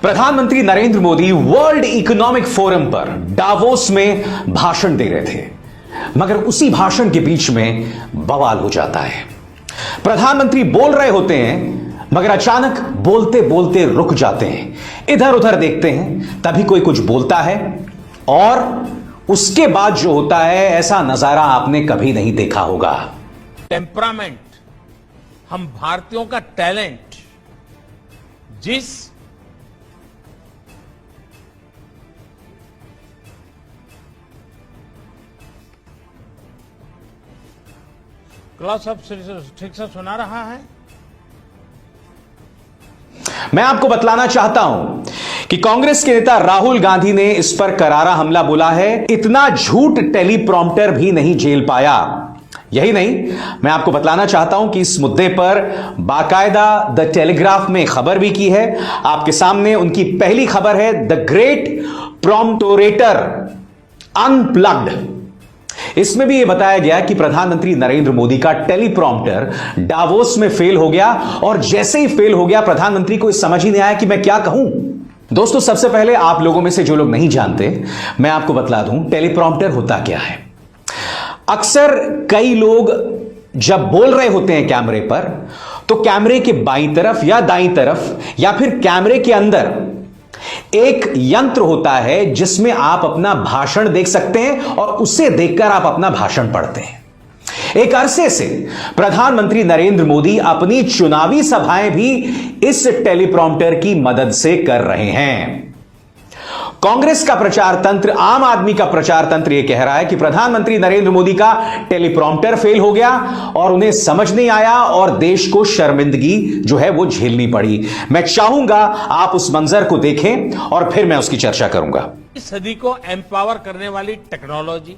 प्रधानमंत्री Narendra Modi world economic forum पर Davos में भाषण दे रहे थे, मगर उसी भाषण के बीच में बवाल हो जाता है। प्रधानमंत्री बोल रहे होते हैं, मगर अचानक बोलते बोलते रुक जाते हैं, इधर उधर देखते हैं, तभी कोई कुछ बोलता है और उसके बाद जो होता है, ऐसा नजारा आपने कभी नहीं देखा होगा। टेम्परामेंट, हम भारतीयों का टैलेंट, जिस क्लास अब ठीक से सुना रहा है। मैं आपको बतलाना चाहता हूं कि कांग्रेस के नेता राहुल गांधी ने इस पर करारा हमला बोला है। इतना झूठ टेलीप्रॉम्प्टर भी नहीं झेल पाया। यही नहीं, मैं आपको बतलाना चाहता हूं कि इस मुद्दे पर बाकायदा द टेलीग्राफ में खबर भी की है। आपके सामने उनकी पहली खबर है, द ग्रेट प्रॉम्प्टोरेटर अनप्लग्ड। इसमें भी यह बताया गया कि प्रधानमंत्री नरेंद्र मोदी का टेलीप्रॉम्प्टर डावोस में फेल हो गया और जैसे ही फेल हो गया, प्रधानमंत्री को समझ ही नहीं आया कि मैं क्या कहूं। दोस्तों, सबसे पहले आप लोगों में से जो लोग नहीं जानते, मैं आपको बतला दूं टेलीप्रॉम्प्टर होता क्या है। अक्सर कई लोग जब बोल रहे होते हैं कैमरे पर, तो कैमरे के बाईं तरफ या दाईं तरफ या फिर कैमरे के अंदर एक यंत्र होता है जिसमें आप अपना भाषण देख सकते हैं और उसे देखकर आप अपना भाषण पढ़ते हैं। एक अरसे से प्रधानमंत्री नरेंद्र मोदी अपनी चुनावी सभाएं भी इस टेलीप्रॉम्प्टर की मदद से कर रहे हैं। कांग्रेस का प्रचार तंत्र, आम आदमी का प्रचार तंत्र यह कह रहा है कि प्रधानमंत्री नरेंद्र मोदी का टेलीप्रॉम्प्टर फेल हो गया और उन्हें समझ नहीं आया और देश को शर्मिंदगी जो है वो झेलनी पड़ी। मैं चाहूंगा आप उस मंजर को देखें और फिर मैं उसकी चर्चा करूंगा। इस सदी को एम्पावर करने वाली टेक्नोलॉजी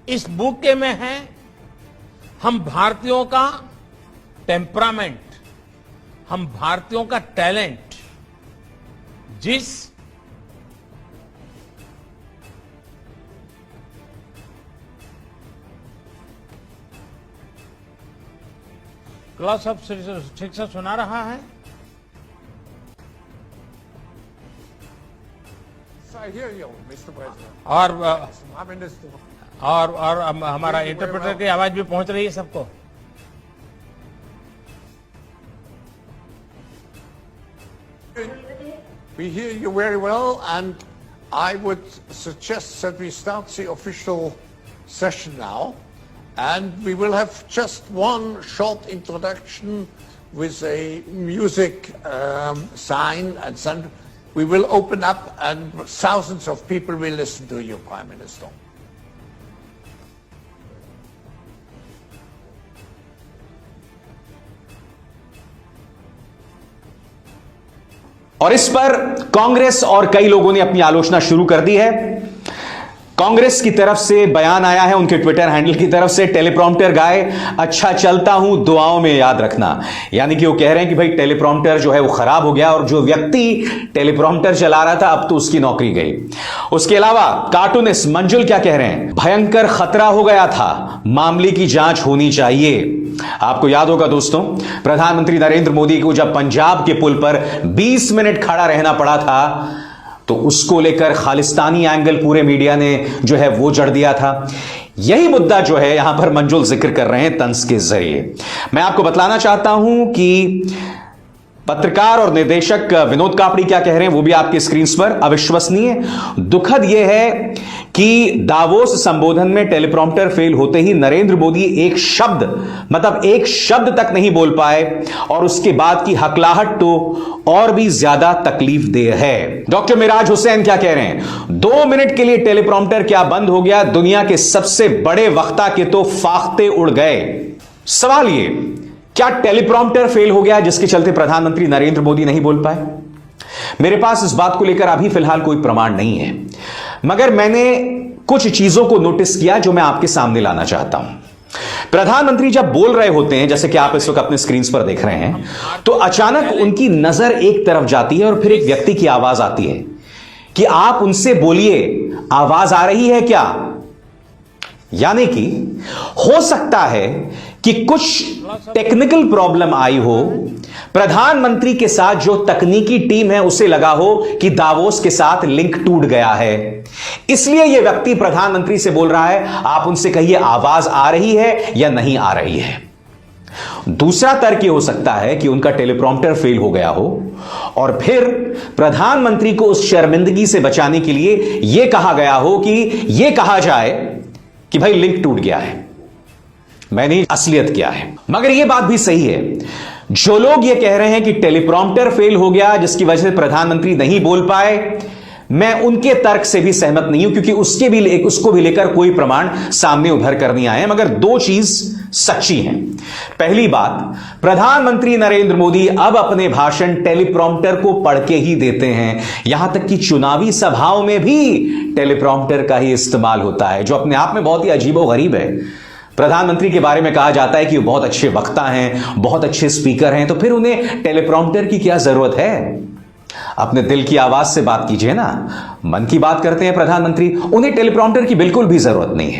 इस बुक में है। हम भारतीयों का टेम्परामेंट, हम भारतीयों का टैलेंट, जिस क्लास अब ठीक से सुना रहा है। और हमारा इंटरप्रेटर की आवाज भी पहुंच रही है सबको। We hear you very well, and I would suggest that we start the official session now. And we will have just one short introduction with a music sign, and then we will open up and thousands of people will listen to you, Prime Minister. और इस पर कांग्रेस और कई लोगों ने अपनी आलोचना शुरू कर दी है। कांग्रेस की तरफ से बयान आया है, उनके ट्विटर हैंडल की तरफ से, टेलीप्रॉम्प्टर गाय अच्छा चलता हूं, दुआओं में याद रखना। यानी कि वो कह रहे हैं कि भाई टेलीप्रॉम्प्टर जो है वो खराब हो गया और जो व्यक्ति टेलीप्रॉम्प्टर चला रहा था अब तो उसकी नौकरी गई। उसके अलावा कार्टूनिस्ट मंजुल क्या कह रहे हैं, भयंकर खतरा हो गया था, मामले की जांच होनी चाहिए। आपको याद होगा दोस्तों, प्रधानमंत्री नरेंद्र मोदी को जब पंजाब के पुल पर 20 मिनट खड़ा रहना पड़ा था, तो उसको लेकर खालिस्तानी एंगल पूरे मीडिया ने जो है वो जड़ दिया था। यही मुद्दा जो है यहां पर मंजुल जिक्र कर रहे हैं तंज के जरिए। मैं आपको बतलाना चाहता हूं कि पत्रकार और निर्देशक विनोद कापड़ी क्या कह रहे हैं वो भी आपके स्क्रीन पर। अविश्वसनीय, दुखद यह है कि दावोस संबोधन में टेलीप्रॉम्प्टर फेल होते ही नरेंद्र मोदी एक शब्द तक नहीं बोल पाए और उसके बाद की हकलाहट तो और भी ज्यादा तकलीफ देह है। डॉक्टर मिराज हुसैन क्या कह रहे हैं, 2 मिनट के लिए टेलीप्रॉम्प्टर क्या बंद हो गया, दुनिया के सबसे बड़े वक्ता के तो फाख्ते उड़ गए। सवाल ये, क्या टेलीप्रॉम्प्टर फेल हो गया जिसके चलते प्रधानमंत्री नरेंद्र मोदी नहीं बोल पाए? मेरे पास इस बात को लेकर अभी फिलहाल कोई प्रमाण नहीं है, मगर मैंने कुछ चीजों को नोटिस किया जो मैं आपके सामने लाना चाहता हूं। प्रधानमंत्री जब बोल रहे होते हैं, जैसे कि आप इस वक्त अपने स्क्रीन पर देख रहे हैं, तो अचानक उनकी नजर एक तरफ जाती है और फिर एक व्यक्ति की आवाज आती है कि आप उनसे बोलिए, आवाज आ रही है क्या? यानी कि हो सकता है कि कुछ टेक्निकल प्रॉब्लम आई हो, प्रधानमंत्री के साथ जो तकनीकी टीम है उसे लगा हो कि दावोस के साथ लिंक टूट गया है, इसलिए यह व्यक्ति प्रधानमंत्री से बोल रहा है आप उनसे कहिए आवाज आ रही है या नहीं आ रही है। दूसरा तर्क यह हो सकता है कि उनका टेलीप्रॉम्प्टर फेल हो गया हो और फिर प्रधानमंत्री को उस शर्मिंदगी से बचाने के लिए यह कहा गया हो कि यह कहा जाए कि भाई लिंक टूट गया है, मैंने असलियत किया है। मगर यह बात भी सही है, जो लोग यह कह रहे हैं कि टेलीप्रॉम्प्टर फेल हो गया जिसकी वजह से प्रधानमंत्री नहीं बोल पाए, मैं उनके तर्क से भी सहमत नहीं हूं, क्योंकि उसको भी लेकर कोई प्रमाण सामने उभर कर नहीं आए। मगर दो चीज सच्ची हैं। पहली बात, प्रधानमंत्री नरेंद्र मोदी अब अपने भाषण टेलीप्रॉम्प्टर को पढ़ के ही देते हैं, यहां तक कि चुनावी सभाओं में भी टेलीप्रॉम्प्टर का ही इस्तेमाल होता है, जो अपने आप में बहुत ही अजीबोगरीब है। प्रधानमंत्री के बारे में कहा जाता है कि वो बहुत अच्छे वक्ता हैं, बहुत अच्छे स्पीकर हैं, तो फिर उन्हें टेलीप्रॉम्प्टर की क्या जरूरत है? अपने दिल की आवाज से बात कीजिए ना। मन की बात करते हैं प्रधानमंत्री, उन्हें टेलीप्रॉम्प्टर की बिल्कुल भी जरूरत नहीं है।